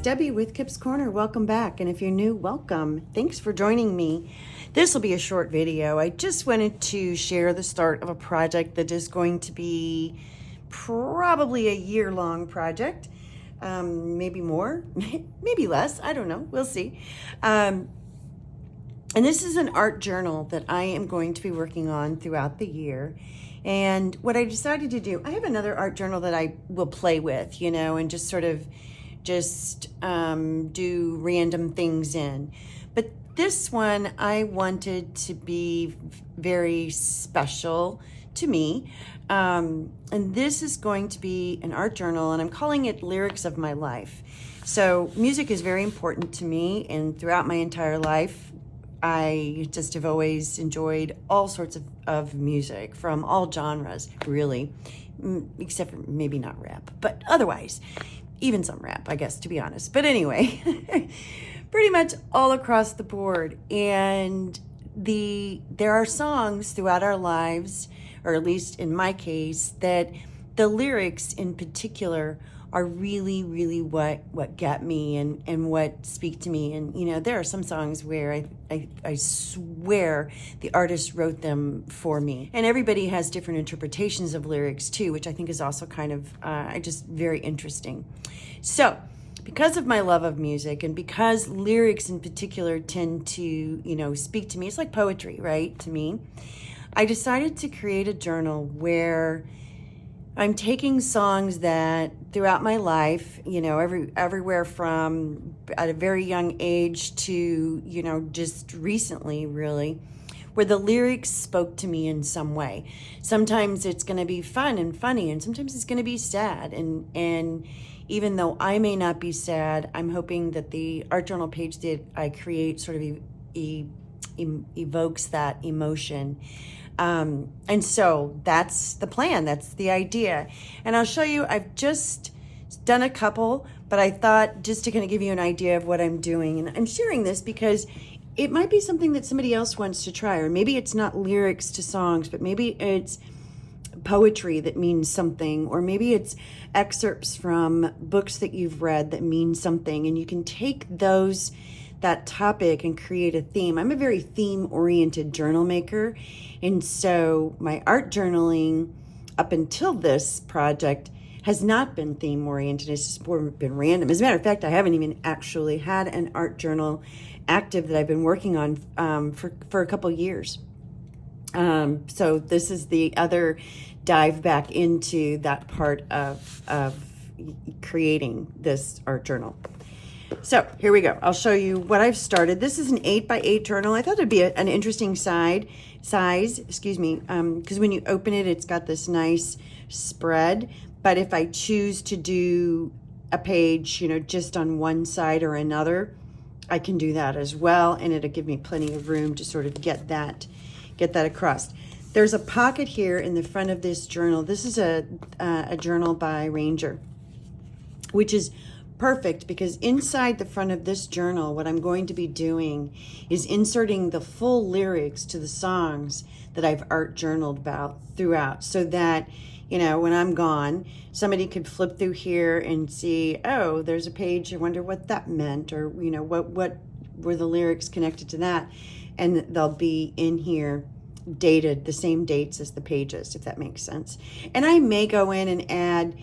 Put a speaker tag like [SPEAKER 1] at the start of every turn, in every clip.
[SPEAKER 1] it's Debbie with Kip's Corner. Welcome back. And if you're new, welcome. Thanks for joining me. This will be a short video. I just wanted to share the start of a project that is going to be probably a year-long project. Maybe more, maybe less. I don't know. We'll see. And this is an art journal that I am going to be working on throughout the year. And what I decided to do, I have another art journal that I will play with, and just sort of do random things in. But this one I wanted to be very special to me. And this is going to be an art journal, and I'm calling it Lyrics of My Life. So music is very important to me, and throughout my entire life, I just have always enjoyed all sorts of music from all genres, really, except for maybe not rap, but otherwise, even some rap, I guess, to be honest. But anyway, pretty much all across the board. And there are songs throughout our lives, or at least in my case, that the lyrics in particular are really, really what get me and what speak to me. And, there are some songs where I swear the artist wrote them for me. And everybody has different interpretations of lyrics too, which I think is also kind of just very interesting. So because of my love of music and because lyrics in particular tend to, speak to me, it's like poetry, right, to me, I decided to create a journal where I'm taking songs that throughout my life, everywhere from at a very young age to, just recently, really, where the lyrics spoke to me in some way. Sometimes it's going to be fun and funny, and sometimes it's going to be sad. And even though I may not be sad, I'm hoping that the art journal page that I create sort of evokes that emotion. And so that's the plan. That's the idea. And I'll show you, I've just done a couple, but I thought just to kind of give you an idea of what I'm doing. And I'm sharing this because it might be something that somebody else wants to try, or maybe it's not lyrics to songs, but maybe it's poetry that means something, or maybe it's excerpts from books that you've read that mean something. And you can take that topic and create a theme. I'm a very theme-oriented journal maker. And so my art journaling up until this project has not been theme-oriented. It's just been random. As a matter of fact, I haven't even actually had an art journal active that I've been working on for a couple years. So this is the other dive back into that part of creating this art journal. So here we go. I'll show you what I've started. This is an 8x8 journal. I thought it'd be an interesting size, because when you open it, it's got this nice spread. But if I choose to do a page, just on one side or another, I can do that as well, and it'll give me plenty of room to sort of get that across. There's a pocket here in the front of this journal. This is a journal by Ranger, which is perfect because inside the front of this journal, what I'm going to be doing is inserting the full lyrics to the songs that I've art journaled about throughout, so that, when I'm gone, somebody could flip through here and see, oh, there's a page, I wonder what that meant, or, what were the lyrics connected to that? And they'll be in here dated the same dates as the pages, if that makes sense. And I may go in and add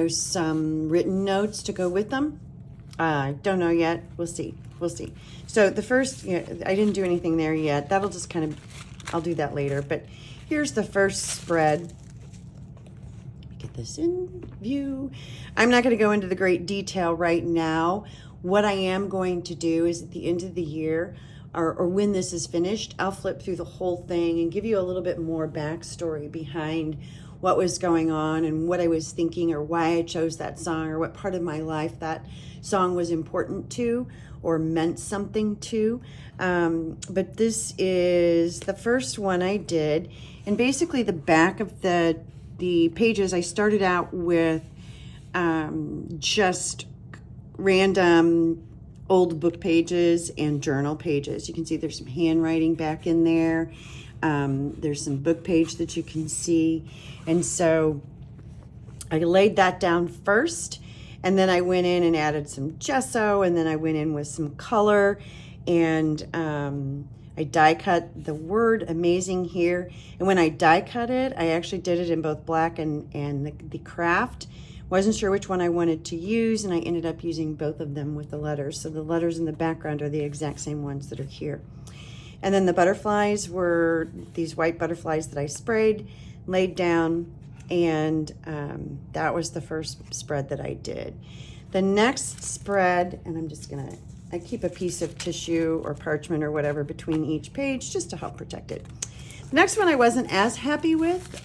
[SPEAKER 1] some written notes to go with them. Don't know yet. We'll see. So the first, I didn't do anything there yet. That'll just kind of, I'll do that later. But here's the first spread. Get this in view. I'm not going to go into the great detail right now. What I am going to do is at the end of the year, or when this is finished, I'll flip through the whole thing and give you a little bit more backstory behind what was going on and what I was thinking, or why I chose that song, or what part of my life that song was important to or meant something to. But this is the first one I did. And basically the back of the pages, I started out with just random old book pages and journal pages. You can see there's some handwriting back in there. There's some book page that you can see. And so I laid that down first, And then I went in and added some gesso, and then I went in with some color, and I die cut the word amazing here. And when I die cut it, I actually did it in both black and the craft. Wasn't sure which one I wanted to use, and I ended up using both of them with the letters. So the letters in the background are the exact same ones that are here. And then the butterflies were these white butterflies that I sprayed, laid down, and that was the first spread that I did. The next spread, and I'm just gonna, I keep a piece of tissue or parchment or whatever between each page just to help protect it. The next one I wasn't as happy with.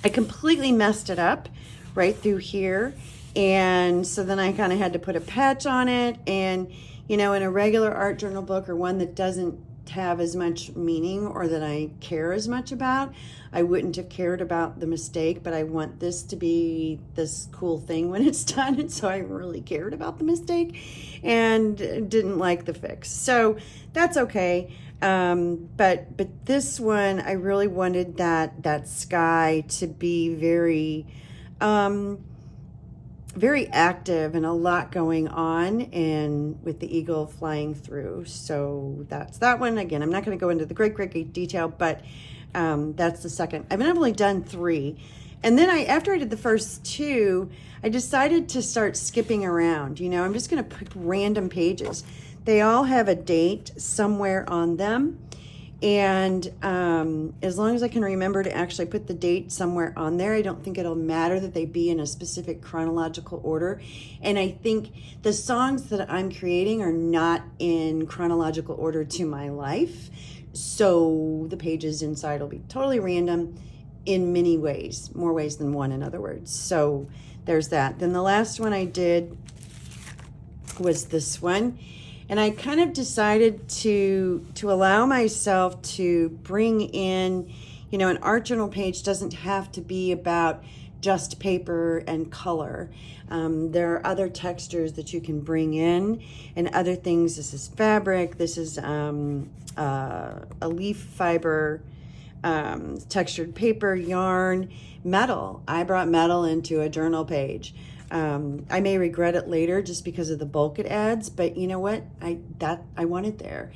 [SPEAKER 1] I completely messed it up right through here. And so then I kind of had to put a patch on it. And, you know, in a regular art journal book or one that doesn't have as much meaning or that I care as much about, I wouldn't have cared about the mistake, but I want this to be this cool thing when it's done. And so I really cared about the mistake and didn't like the fix. So that's okay. But this one, I really wanted that sky to be very, very active and a lot going on, and with the eagle flying through. So that's that one. Again, I'm not going to go into the great detail, but that's the second. I've only done 3. And then after I did the first 2, I decided to start skipping around. You know, I'm just going to pick random pages. They all have a date somewhere on them. And as long as I can remember to actually put the date somewhere on there, I don't think it'll matter that they be in a specific chronological order. And I think the songs that I'm creating are not in chronological order to my life. So the pages inside will be totally random in many ways, more ways than one, in other words. So there's that. Then the last one I did was this one. And I kind of decided to allow myself to bring in, you know, an art journal page doesn't have to be about just paper and color. There are other textures that you can bring in and other things. This is fabric. This is a leaf fiber, textured paper, yarn, metal. I brought metal into a journal page. I may regret it later just because of the bulk it adds, but you know what? I want it there.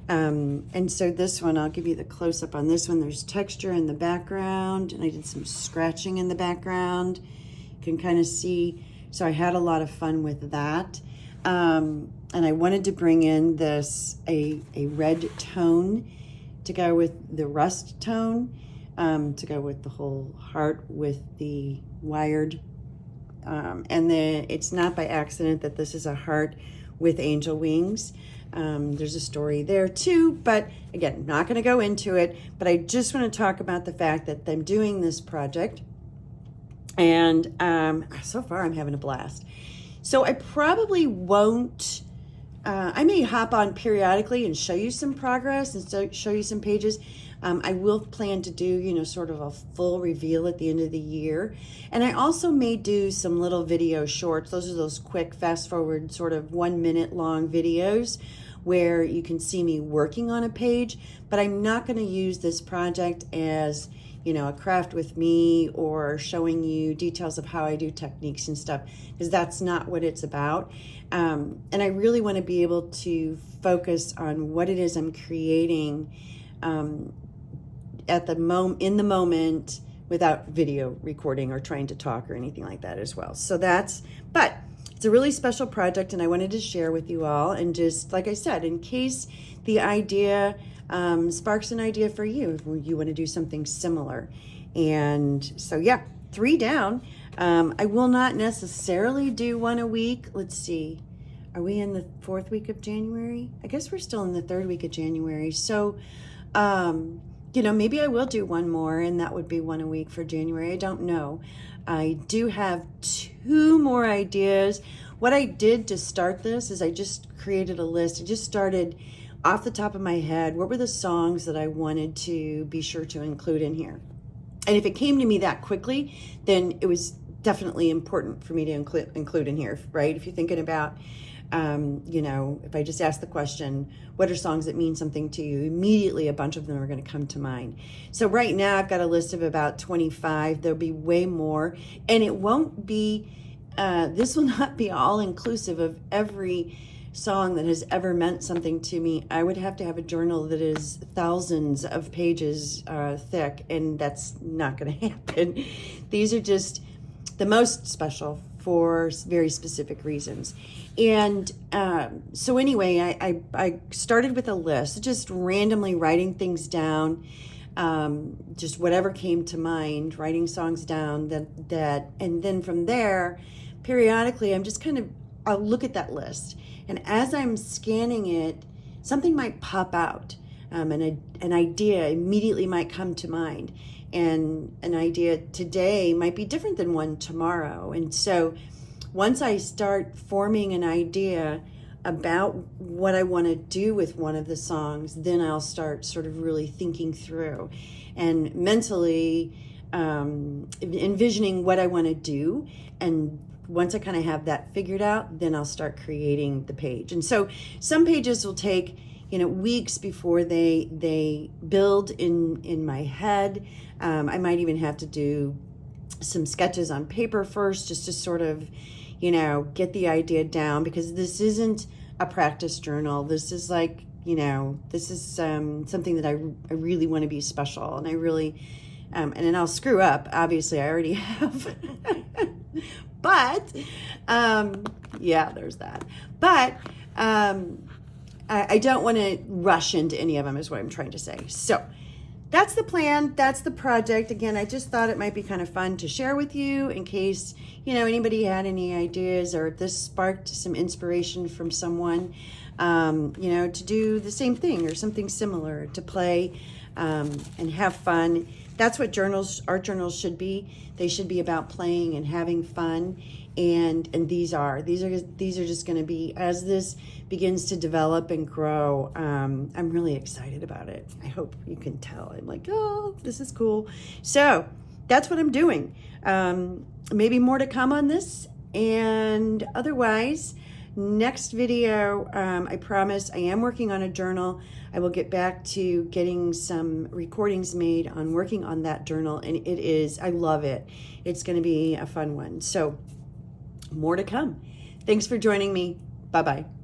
[SPEAKER 1] And so this one, I'll give you the close up on this one. There's texture in the background, and I did some scratching in the background. You can kind of see, so I had a lot of fun with that. And I wanted to bring in a red tone to go with the rust tone, to go with the whole heart with the wired. And then it's not by accident that this is a heart with angel wings. There's a story there too, but again, not going to go into it, but I just want to talk about the fact that I'm doing this project, and so far I'm having a blast. So I probably won't, I may hop on periodically and show you some progress and show you some pages. I will plan to do, you know, sort of a full reveal at the end of the year. And I also may do some little video shorts. Those are those quick, fast forward, sort of 1 minute long videos where you can see me working on a page. But I'm not going to use this project as, you know, a craft with me or showing you details of how I do techniques and stuff, because that's not what it's about. And I really want to be able to focus on what it is I'm creating at the in the moment, without video recording or trying to talk or anything like that as well. So but it's a really special project, and I wanted to share with you all. And just like I said, in case the idea sparks an idea for you, if you want to do something similar. And so yeah, 3 down. I will not necessarily do one a week. Let's see, are we in the 4th week of January? I guess we're still in the 3rd week of January. So you know, maybe I will do one more, and that would be one a week for January. I don't know. I do have 2 more ideas. What I did to start this is I just created a list. I just started off the top of my head. What were the songs that I wanted to be sure to include in here? And if it came to me that quickly, then it was definitely important for me to include in here, right? If you're thinking about, you know, if I just ask the question, what are songs that mean something to you? Immediately, a bunch of them are going to come to mind. So right now I've got a list of about 25. There'll be way more, and it won't be this will not be all inclusive of every song that has ever meant something to me. I would have to have a journal that is thousands of pages thick, and that's not going to happen. These are just the most special for very specific reasons. And so anyway, I started with a list, just randomly writing things down, just whatever came to mind, writing songs down that, and then from there, periodically, I'll look at that list. And as I'm scanning it, something might pop out. An idea immediately might come to mind. And an idea today might be different than one tomorrow. And so once I start forming an idea about what I want to do with one of the songs, then I'll start sort of really thinking through and mentally envisioning what I want to do. And once I kind of have that figured out, then I'll start creating the page. And so some pages will take, weeks before they build in my head. I might even have to do some sketches on paper first, just to sort of, get the idea down, because this isn't a practice journal. This is like, this is something that I really want to be special, and I really, and then I'll screw up. Obviously, I already have. But, yeah, there's that. But I don't want to rush into any of them, is what I'm trying to say. So that's the plan. That's the project. Again, I just thought it might be kind of fun to share with you in case, anybody had any ideas, or if this sparked some inspiration from someone, to do the same thing or something similar, to play and have fun. That's what our journals should be. They should be about playing and having fun. And these are just going to be, as this begins to develop and grow, I'm really excited about it. I hope you can tell. I'm like, oh, this is cool. So that's what I'm doing. Maybe more to come on this. And otherwise, next video, I promise, I am working on a journal. I will get back to getting some recordings made on working on that journal. And I love it. It's going to be a fun one. So more to come. Thanks for joining me. Bye-bye.